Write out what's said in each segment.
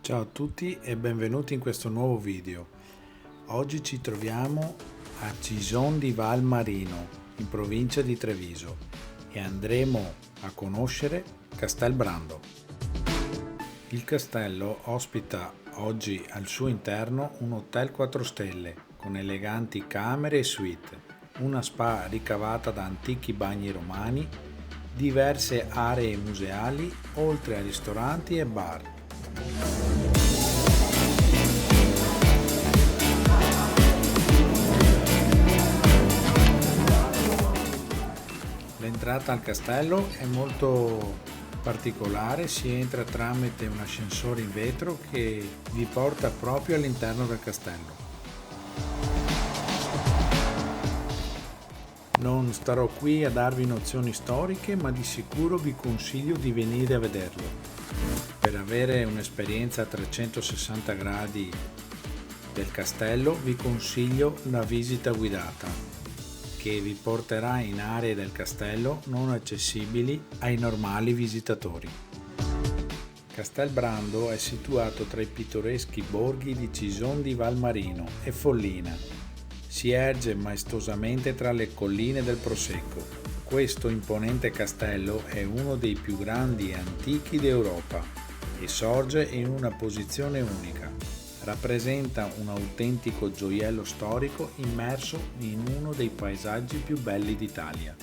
Ciao a tutti e benvenuti in questo nuovo video. Oggi ci troviamo a Cison di Val Marino, in provincia di Treviso, e andremo a conoscere Castelbrando. Il castello ospita oggi al suo interno un hotel 4 stelle con eleganti camere e suite, una spa ricavata da antichi bagni romani, diverse aree museali, oltre a ristoranti e bar. L'entrata al castello è molto particolare, si entra tramite un ascensore in vetro che vi porta proprio all'interno del castello. Non starò qui a darvi nozioni storiche, ma di sicuro vi consiglio di venire a vederlo. Per avere un'esperienza a 360 gradi del castello vi consiglio la visita guidata, che vi porterà in aree del castello non accessibili ai normali visitatori. Castelbrando è situato tra i pittoreschi borghi di Cison di Val Marino e Follina. Si erge maestosamente tra le colline del Prosecco. Questo imponente castello è uno dei più grandi e antichi d'Europa e sorge in una posizione unica. Rappresenta un autentico gioiello storico immerso in uno dei paesaggi più belli d'Italia.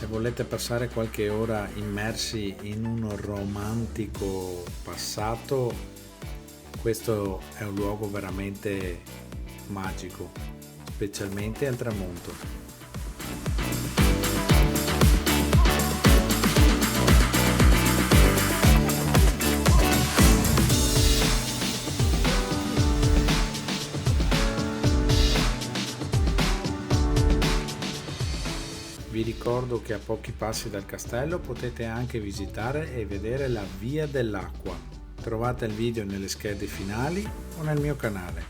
se volete passare qualche ora immersi in un romantico passato, questo è un luogo veramente magico, specialmente al tramonto. Vi ricordo che a pochi passi dal castello potete anche visitare e vedere la Via dell'Acqua. Trovate il video nelle schede finali o nel mio canale.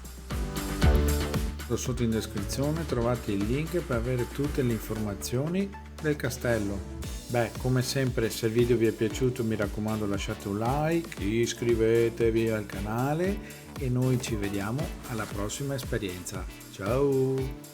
Lo sotto in descrizione trovate il link per avere tutte le informazioni del castello. Come sempre, se il video vi è piaciuto mi raccomando lasciate un like, iscrivetevi al canale e noi ci vediamo alla prossima esperienza. Ciao!